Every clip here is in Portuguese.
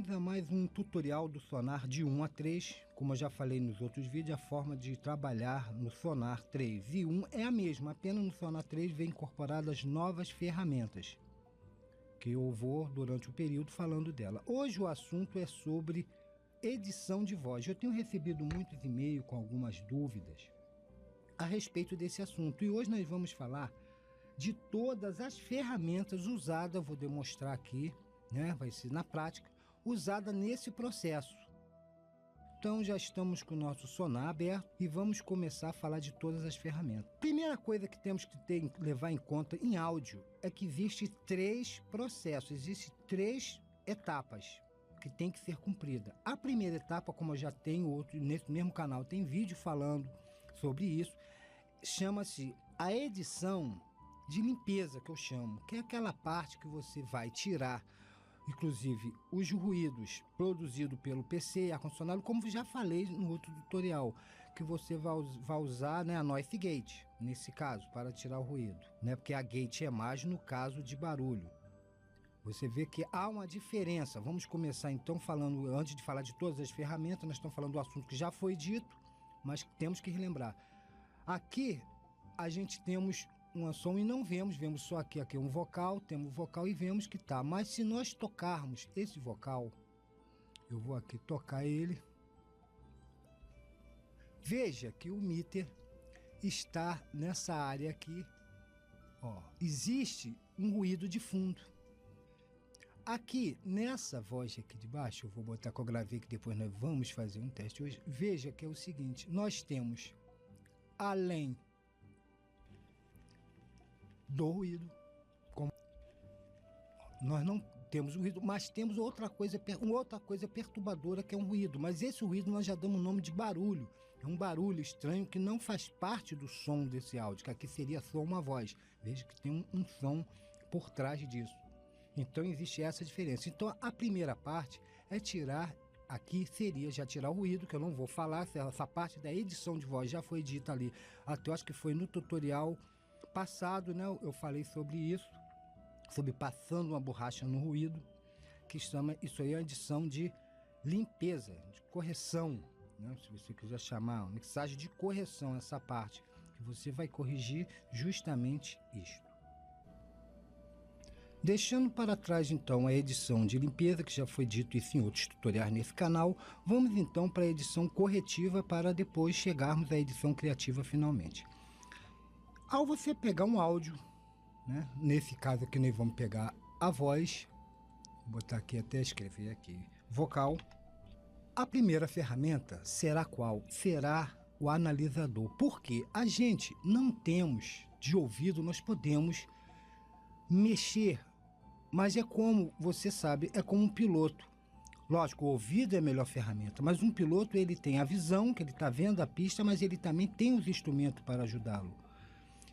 Bem-vindos a mais um tutorial do Sonar de 1 a 3. Como eu já falei nos outros vídeos, a forma de trabalhar no Sonar 3 e 1 é a mesma, apenas no Sonar 3 vem incorporadas novas ferramentas, que eu vou durante o período falando dela. Hoje o assunto é sobre edição de voz. Eu tenho recebido muitos e-mails com algumas dúvidas a respeito desse assunto, e hoje nós vamos falar de todas as ferramentas usadas, vou demonstrar aqui, né? Vai ser na prática, usada nesse processo. Então já estamos com o nosso Sonar aberto e vamos começar a falar de todas as ferramentas. Primeira coisa que temos que levar em conta em áudio é que existe 3 processos, existem 3 etapas que tem que ser cumprida. A primeira etapa, como eu já tenho outro, nesse mesmo canal tem vídeo falando sobre isso, chama-se a edição de limpeza, que eu chamo, que é aquela parte que você vai tirar, inclusive, os ruídos produzidos pelo PC e ar-condicionado, como já falei no outro tutorial, que você vai usar, né, a noise gate, nesse caso, para tirar o ruído, né, porque a gate é mais no caso de barulho. Você vê que há uma diferença. Vamos começar então falando, antes de falar de todas as ferramentas, nós estamos falando do assunto que já foi dito, mas temos que relembrar. Aqui a gente temos um som e não vemos só aqui um vocal, temos o vocal e vemos que tá. Mas se nós tocarmos esse vocal, eu vou aqui tocar ele, veja que o meter está nessa área aqui, ó, existe um ruído de fundo. Aqui, nessa voz aqui de baixo, eu vou botar que eu gravei, que depois nós vamos fazer um teste hoje. Veja que é o seguinte, nós temos, além do ruído, nós não temos o ruído, mas temos outra coisa perturbadora, que é um ruído, mas esse ruído nós já damos o nome de barulho. É um barulho estranho que não faz parte do som desse áudio, que aqui seria só uma voz. Veja que tem um som por trás disso. Então existe essa diferença. Então a primeira parte é tirar, aqui seria já tirar o ruído, que eu não vou falar, essa parte da edição de voz já foi dita ali, até eu acho que foi no tutorial passado, né? Eu falei sobre isso, sobre passando uma borracha no ruído, que chama, isso aí é uma edição de limpeza, de correção, né? Se você quiser chamar, uma mixagem de correção, essa parte, que você vai corrigir justamente isto. Deixando para trás então a edição de limpeza, que já foi dito isso em outros tutoriais nesse canal, vamos então para a edição corretiva, para depois chegarmos à edição criativa finalmente. Ao você pegar um áudio, né, nesse caso aqui nós vamos pegar a voz, vou botar aqui, até escrever aqui, vocal. A primeira ferramenta será qual? Será o analisador, porque a gente não temos de ouvido, nós podemos mexer, mas é como você sabe, é como um piloto. Lógico, o ouvido é a melhor ferramenta, mas um piloto ele tem a visão, que ele está vendo a pista, mas ele também tem os instrumentos para ajudá-lo.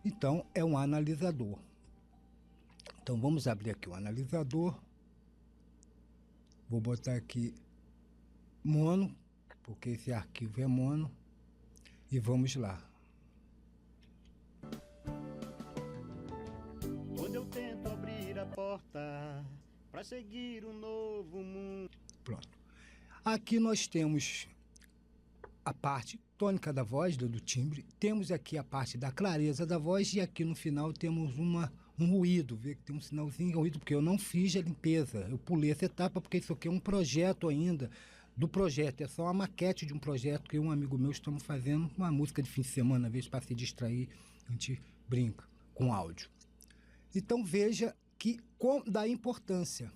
Então é um analisador. Então vamos abrir aqui o analisador. Vou botar aqui mono, porque esse arquivo é mono. E vamos lá. Quando eu tento abrir a porta para seguir um novo mundo. Pronto. Aqui nós temos a parte tônica da voz, do timbre, temos aqui a parte da clareza da voz, e aqui no final temos um ruído, vê que tem um sinalzinho de ruído, porque eu não fiz a limpeza, eu pulei essa etapa, porque isso aqui é um projeto ainda, do projeto, é só uma maquete de um projeto que um amigo meu estamos fazendo, uma música de fim de semana, às vezes para se distrair, a gente brinca com áudio. Então veja que dá importância.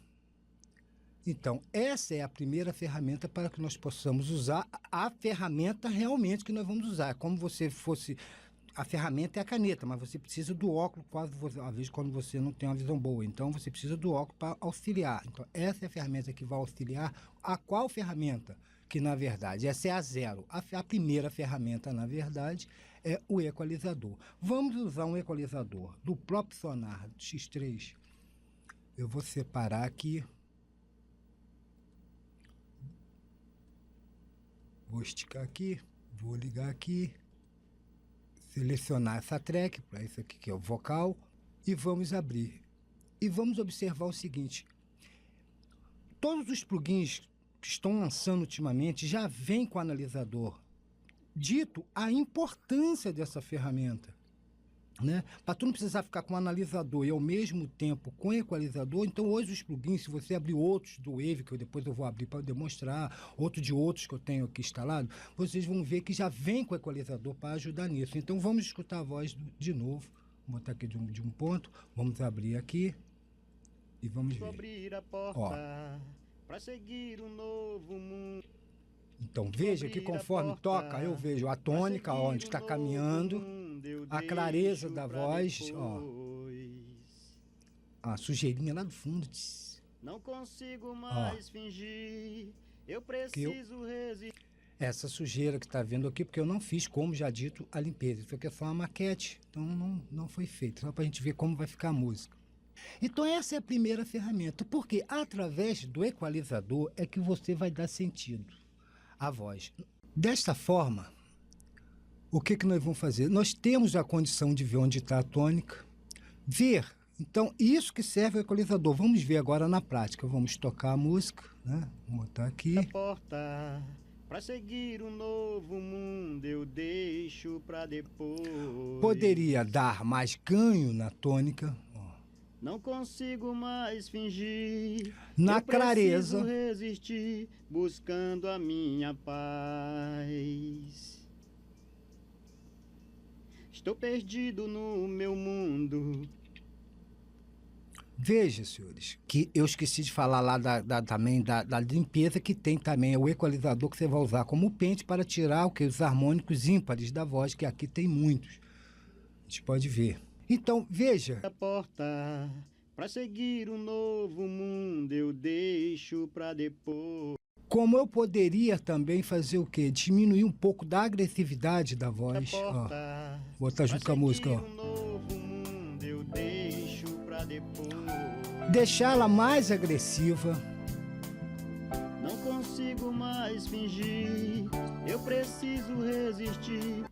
Então, essa é a primeira ferramenta para que nós possamos usar a ferramenta realmente que nós vamos usar. Como você fosse... A ferramenta é a caneta, mas você precisa do óculos, às vezes quando você não tem uma visão boa. Então, você precisa do óculos para auxiliar. Então, essa é a ferramenta que vai auxiliar. A qual ferramenta? Que, na verdade, essa é a zero. A primeira ferramenta, na verdade, é o equalizador. Vamos usar um equalizador do próprio Sonar X3. Eu vou separar aqui. Vou esticar aqui, vou ligar aqui, selecionar essa track, para isso aqui que é o vocal, e vamos abrir. E vamos observar o seguinte, todos os plugins que estão lançando ultimamente já vêm com analisador. Dito a importância dessa ferramenta, né? Para tu não precisar ficar com analisador e ao mesmo tempo com equalizador, então hoje os plugins, se você abrir outros do Wave, que depois eu vou abrir para demonstrar, outro de outros que eu tenho aqui instalado, vocês vão ver que já vem com equalizador para ajudar nisso. Então vamos escutar a voz de novo. Vou botar aqui de um ponto, vamos abrir aqui e vamos ver. Abrir a porta para seguir um novo mundo. Então veja que conforme toca, eu vejo a tônica onde está caminhando, a clareza da voz, ó, a sujeirinha lá do fundo. Não consigo mais fingir, eu preciso resistir. Essa sujeira que está vendo aqui, porque eu não fiz, como já dito, a limpeza. Isso aqui é só uma maquete, então não foi feito, só para a gente ver como vai ficar a música. Então essa é a primeira ferramenta, porque através do equalizador é que você vai dar sentido à voz. Desta forma, o que nós vamos fazer? Nós temos a condição de ver onde está a tônica, ver. Então, isso que serve o equalizador. Vamos ver agora na prática. Vamos tocar a música, né? Vou botar aqui. A porta para seguir um novo mundo eu deixo para depois. Poderia dar mais ganho na tônica. Não consigo mais fingir. Na clareza. Eu preciso resistir, buscando a minha paz. Estou perdido no meu mundo. Veja, senhores, que eu esqueci de falar lá também da limpeza, que tem também o equalizador que você vai usar como pente para tirar os harmônicos ímpares da voz, que aqui tem muitos. A gente pode ver. Então, veja. A porta para seguir um novo mundo eu deixo para depois. Como eu poderia também fazer o quê? Diminuir um pouco da agressividade da voz. Ó, botar junto com a música, ó. Um novo mundo eu deixo para depois. Deixá-la mais agressiva. Não consigo mais fingir, eu preciso resistir.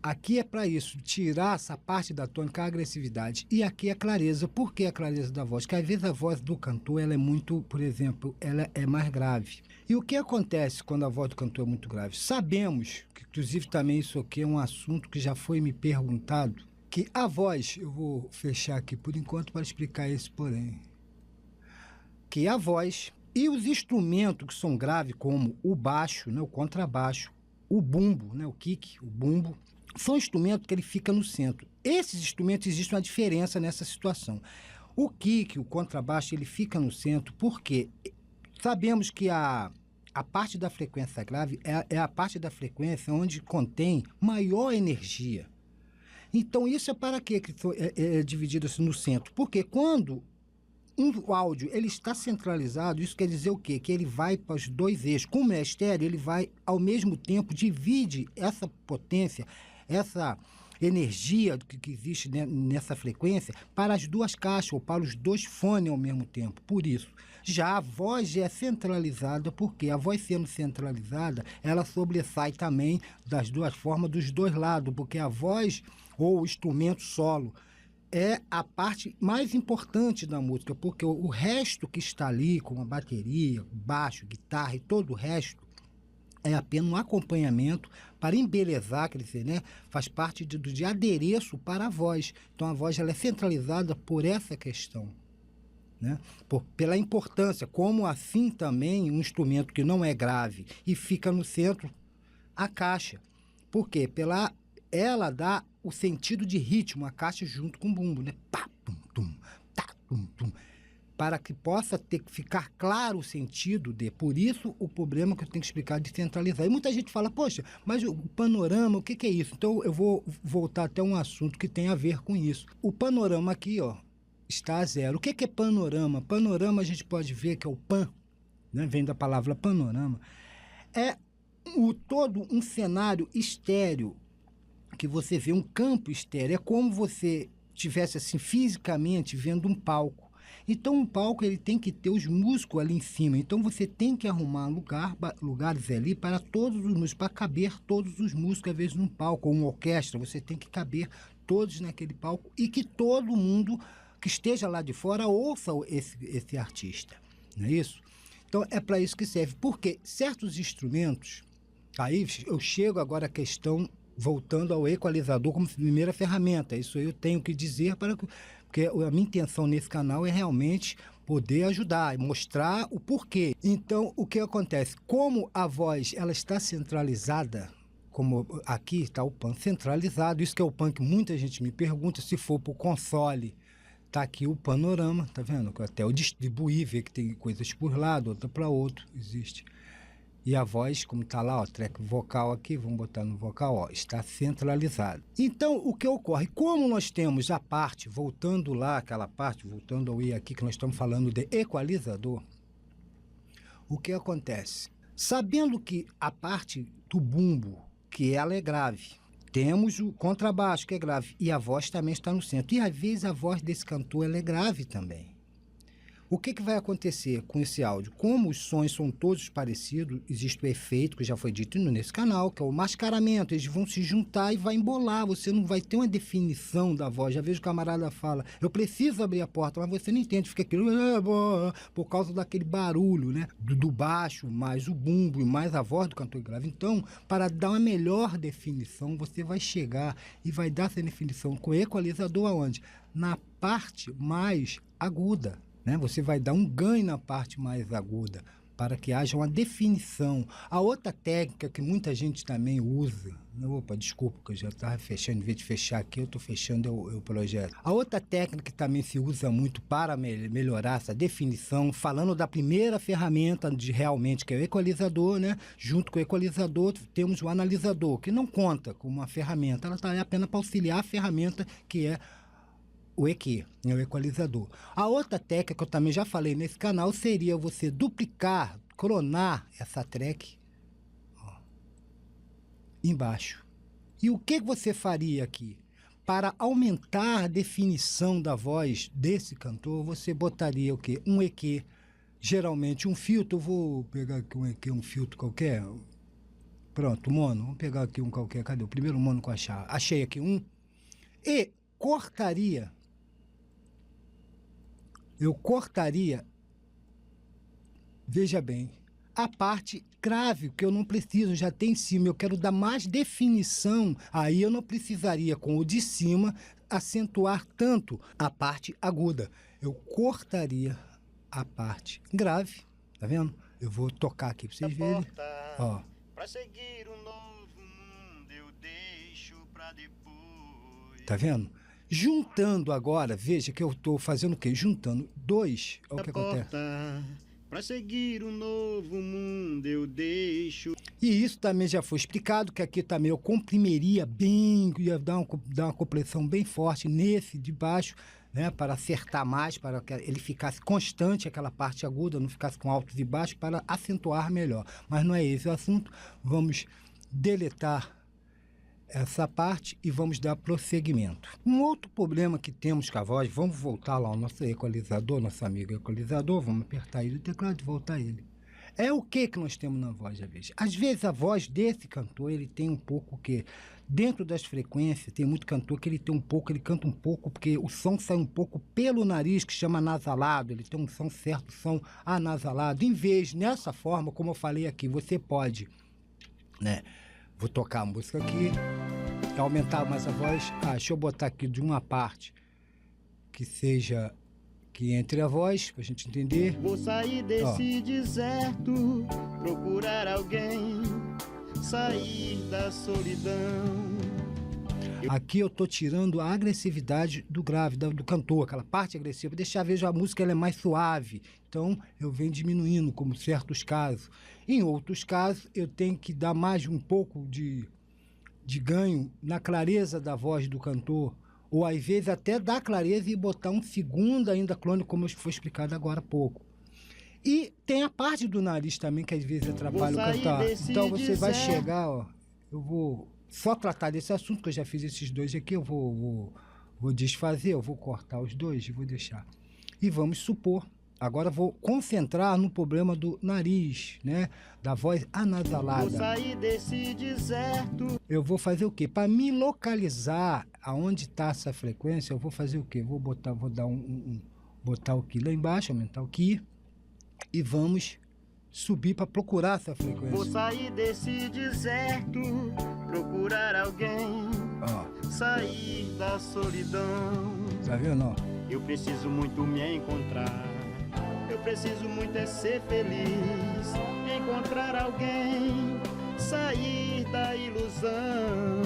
Aqui é para isso, tirar essa parte da tônica, a agressividade. E aqui é a clareza. Por que a clareza da voz? Porque às vezes a voz do cantor ela é muito, por exemplo, ela é mais grave. E o que acontece quando a voz do cantor é muito grave? Sabemos, que inclusive também isso aqui é um assunto que já foi me perguntado, que a voz, eu vou fechar aqui por enquanto para explicar esse porém, que a voz e os instrumentos que são graves, como o baixo, né, o contrabaixo, o bumbo, né, o kick, o bumbo, são instrumentos que ele fica no centro. Esses instrumentos, existe uma diferença nessa situação. O kick, o contrabaixo, ele fica no centro porque sabemos que a parte da frequência grave é a parte da frequência onde contém maior energia. Então, isso é para quê que é dividido assim no centro? Porque quando o áudio ele está centralizado, isso quer dizer o quê? Que ele vai para os dois eixos. Como é estéreo, ele vai, ao mesmo tempo, divide essa potência, essa energia que existe nessa frequência para as duas caixas ou para os dois fones ao mesmo tempo. Por isso, já a voz é centralizada, porque a voz sendo centralizada, ela sobressai também das duas formas, dos dois lados, porque a voz ou o instrumento solo é a parte mais importante da música, porque o resto que está ali, como a bateria, baixo, guitarra e todo o resto, é apenas um acompanhamento para embelezar, quer dizer, né? Faz parte de adereço para a voz. Então, a voz ela é centralizada por essa questão, né? Pela importância, como assim também um instrumento que não é grave e fica no centro, a caixa. Por quê? Ela dá o sentido de ritmo, a caixa junto com o bumbo, né? Pá, tum, tum, tá, tum, tum. Para que possa ficar claro o sentido por isso o problema que eu tenho que explicar de centralizar. E muita gente fala, poxa, mas o panorama, o que é isso? Então eu vou voltar até um assunto que tem a ver com isso. O panorama aqui, ó, está a zero. O que é panorama? Panorama a gente pode ver que é o pan, né? Vem da palavra panorama. É todo um cenário estéreo, que você vê um campo estéreo. É como você estivesse assim fisicamente vendo um palco. Então, um palco ele tem que ter os músicos ali em cima. Então, você tem que arrumar lugares ali para todos os músicos, para caber todos os músicos, às vezes, num palco, ou uma orquestra. Você tem que caber todos naquele palco e que todo mundo que esteja lá de fora ouça esse artista. não é isso? Então, é para isso que serve. Porque certos instrumentos, aí eu chego agora à questão, voltando ao equalizador como primeira ferramenta. Isso eu tenho que dizer porque a minha intenção nesse canal é realmente poder ajudar e mostrar o porquê. Então, o que acontece? Como a voz ela está centralizada, como aqui está o PAN centralizado, isso que é o PAN que muita gente me pergunta, se for para o console, tá aqui o panorama, tá vendo? Até eu distribuir, ver que tem coisas por lado, outra para outro, existe. E a voz, como está lá, ó, track vocal aqui, vamos botar no vocal, ó, está centralizado. Então, o que ocorre? Como nós temos a parte, voltando lá, aquela parte, voltando ao I aqui, que nós estamos falando de equalizador, o que acontece? Sabendo que a parte do bumbo, que ela é grave, temos o contrabaixo, que é grave, e a voz também está no centro. E, às vezes, a voz desse cantor ela é grave também. O que vai acontecer com esse áudio? Como os sons são todos parecidos, existe o efeito que já foi dito nesse canal, que é o mascaramento. Eles vão se juntar e vai embolar. Você não vai ter uma definição da voz. Já vejo o camarada fala, eu preciso abrir a porta, mas você não entende. Fica aquilo por causa daquele barulho, né? Do baixo, mais o bumbo e mais a voz do cantor grave. Então, para dar uma melhor definição, você vai chegar e vai dar essa definição com o equalizador aonde? Na parte mais aguda. Né? Você vai dar um ganho na parte mais aguda para que haja uma definição. A outra técnica que muita gente também usa, opa, desculpa que eu já estava fechando, em vez de fechar aqui, eu estou fechando o projeto. A outra técnica que também se usa muito para melhorar essa definição, falando da primeira ferramenta de realmente, que é o equalizador, né? Junto com o equalizador temos o analisador, que não conta como uma ferramenta, ela está apenas para auxiliar a ferramenta que é o EQ, o equalizador. A outra técnica que eu também já falei nesse canal seria você duplicar, clonar essa track ó, embaixo. E o que você faria aqui? Para aumentar a definição da voz desse cantor, você botaria o quê? Um EQ, geralmente um filtro, eu vou pegar aqui um EQ, um filtro qualquer. Pronto, mono, vamos pegar aqui um qualquer, cadê? O primeiro mono que eu achar. Achei aqui um. E eu cortaria, veja bem, a parte grave, que eu não preciso, já tem em cima, eu quero dar mais definição, aí eu não precisaria, com o de cima, acentuar tanto a parte aguda. Eu cortaria a parte grave, tá vendo? Eu vou tocar aqui para vocês verem. Ó. Pra seguir um novo mundo, eu deixo pra depois. Tá vendo? Juntando agora, veja que eu estou fazendo o quê? Juntando dois, olha o que acontece. Para seguir um novo mundo eu deixo. E isso também já foi explicado, que aqui também eu comprimiria bem, ia dar uma compressão bem forte nesse de baixo, né, para acertar mais, para que ele ficasse constante, aquela parte aguda, não ficasse com altos e baixos, para acentuar melhor. Mas não é esse o assunto, vamos deletar essa parte e vamos dar prosseguimento. Um outro problema que temos com a voz, vamos voltar lá ao nosso equalizador, nosso amigo equalizador, vamos apertar ele no teclado e voltar ele. É o que nós temos na voz, às vezes? Às vezes a voz desse cantor, ele tem um pouco que, dentro das frequências, tem muito cantor que ele tem um pouco, ele canta um pouco, porque o som sai um pouco pelo nariz, que chama nasalado, ele tem um som certo, som anasalado. Em vez, nessa forma, como eu falei aqui, você pode, né? Vou tocar a música aqui, aumentar mais a voz. Deixa eu botar aqui de uma parte que seja, que entre a voz, pra gente entender. Vou sair desse deserto, procurar alguém, sair da solidão. Aqui eu tô tirando a agressividade do grave, do cantor, aquela parte agressiva. Deixar, veja, a música ela é mais suave. Então, eu venho diminuindo, como certos casos. Em outros casos, eu tenho que dar mais um pouco de ganho na clareza da voz do cantor. Ou, às vezes, até dar clareza e botar um segundo ainda clone, como foi explicado agora há pouco. E tem a parte do nariz também, que às vezes atrapalha o cantar. Então, você vai chegar, ó, eu vou só tratar desse assunto, que eu já fiz esses dois aqui, eu vou desfazer, eu vou cortar os dois e vou deixar. E vamos supor, agora vou concentrar no problema do nariz, né? Da voz anasalada. Vou sair desse deserto. Eu vou fazer o quê? Para me localizar aonde está essa frequência, eu vou fazer o quê? Vou dar botar o Ki lá embaixo, aumentar o Ki. e vamos subir para procurar essa Vou frequência. sair desse deserto, procurar alguém, Ó, sair da solidão. tá vendo? Ó? Eu preciso muito me encontrar. Eu preciso muito é ser feliz, encontrar alguém, sair da ilusão.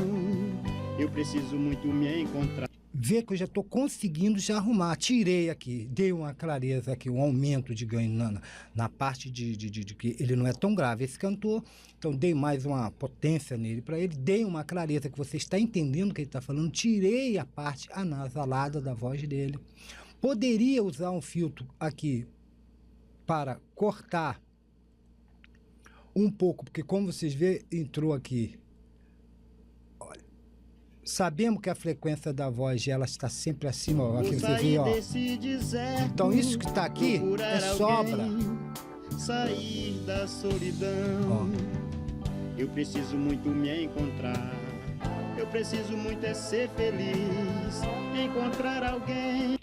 Eu preciso muito me encontrar. Vê que eu já estou conseguindo já arrumar. Tirei aqui, dei uma clareza aqui, um aumento de ganho na parte de que ele não é tão grave, esse cantor. Então, dei mais uma potência nele para ele, dei uma clareza que você está entendendo o que ele está falando. Tirei a parte anasalada da voz dele. Poderia usar um filtro aqui para cortar um pouco, porque como vocês vê, entrou aqui. Olha, sabemos que a frequência da voz ela está sempre acima, ó, aqui você vê, ó. Então isso que está aqui é sobra. Sair da solidão. Ó. Eu preciso muito me encontrar. Eu preciso muito é ser feliz, encontrar alguém.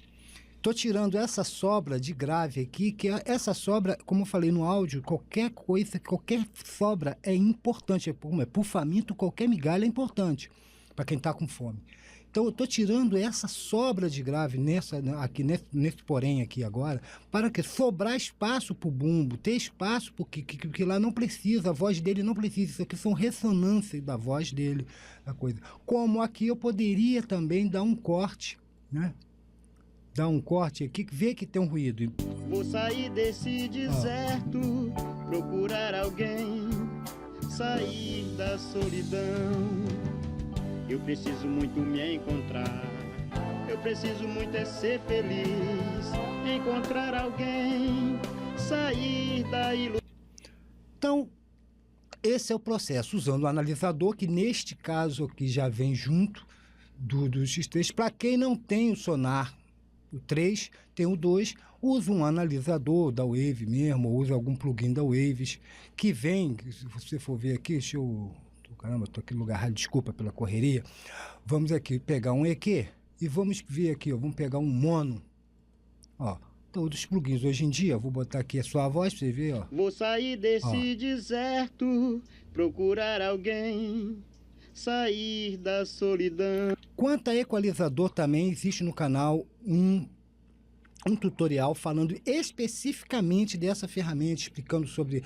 Tô tirando essa sobra de grave aqui, que essa sobra, como eu falei no áudio, qualquer coisa, qualquer sobra é importante. Por faminto, qualquer migalha é importante para quem está com fome. Então, eu estou tirando essa sobra de grave aqui nesse porém aqui agora, para que sobrar espaço para o bumbo, ter espaço porque lá não precisa, a voz dele não precisa. Isso aqui são ressonâncias da voz dele, da coisa. Como aqui eu poderia também dar um corte, né? Dá um corte aqui, vê que tem um ruído. Vou sair desse deserto, procurar alguém, sair da solidão. Eu preciso muito me encontrar. Eu preciso muito é ser feliz, encontrar alguém, sair da ilusão. Então, esse é o processo, usando o analisador, que neste caso aqui já vem junto do X3. Para quem não tem o sonar, o 3, tem o 2, usa um analisador da Wave mesmo, ou usa algum plugin da Waves, que vem, se você for ver aqui, deixa eu... Caramba, estou aqui no lugar errado, desculpa pela correria. Vamos aqui pegar um EQ e vamos ver aqui, ó, vamos pegar um mono. Ó, todos os plugins hoje em dia, vou botar aqui a sua voz para você ver, ó. Vou sair desse deserto, procurar alguém, sair da solidão. Quanto a equalizador, também existe no canal um tutorial falando especificamente dessa ferramenta, explicando sobre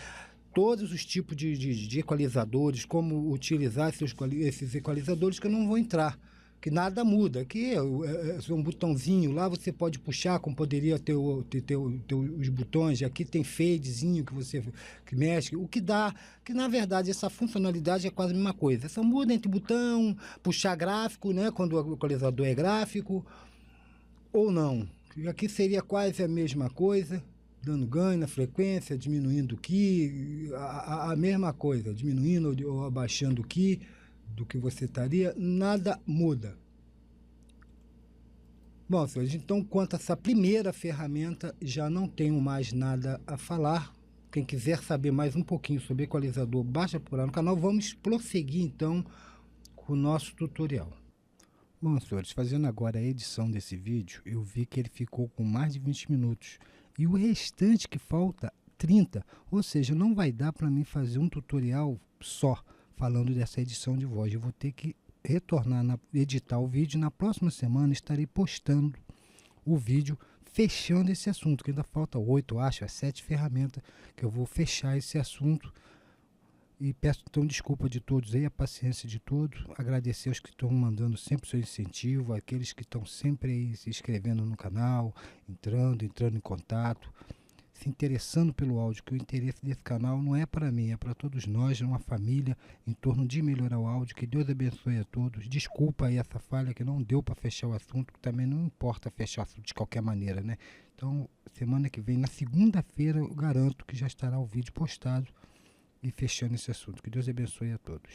todos os tipos de equalizadores, como utilizar esses equalizadores, que eu não vou entrar, que nada muda. Aqui é um botãozinho, lá você pode puxar, como poderia ter os botões, aqui tem fadezinho que você que mexe, o que dá, que na verdade essa funcionalidade é quase a mesma coisa. Só muda entre botão, puxar gráfico, né, quando o equalizador é gráfico, ou não. Aqui seria quase a mesma coisa, dando ganho na frequência, diminuindo o Ki, a mesma coisa, diminuindo ou abaixando o Ki do que você estaria, nada muda. Bom, senhores, então quanto a essa primeira ferramenta, já não tenho mais nada a falar. Quem quiser saber mais um pouquinho sobre equalizador, basta procurar no canal. Vamos prosseguir então com o nosso tutorial. Bom, senhores, fazendo agora a edição desse vídeo, eu vi que ele ficou com mais de 20 minutos. E o restante que falta, 30. Ou seja, não vai dar para mim fazer um tutorial só falando dessa edição de voz. Eu vou ter que retornar, editar o vídeo. Na próxima semana estarei postando o vídeo fechando esse assunto, que ainda falta 8, acho, 7 ferramentas que eu vou fechar esse assunto. E peço então desculpa de todos aí, a paciência de todos, agradecer aos que estão mandando sempre o seu incentivo, aqueles que estão sempre aí se inscrevendo no canal, entrando em contato, se interessando pelo áudio, que o interesse desse canal não é para mim, é para todos nós, é uma família em torno de melhorar o áudio. Que Deus abençoe a todos. Desculpa aí essa falha que não deu para fechar o assunto, que também não importa fechar o assunto de qualquer maneira, né? Então, semana que vem, na segunda-feira, eu garanto que já estará o vídeo postado e fechando esse assunto. Que Deus abençoe a todos.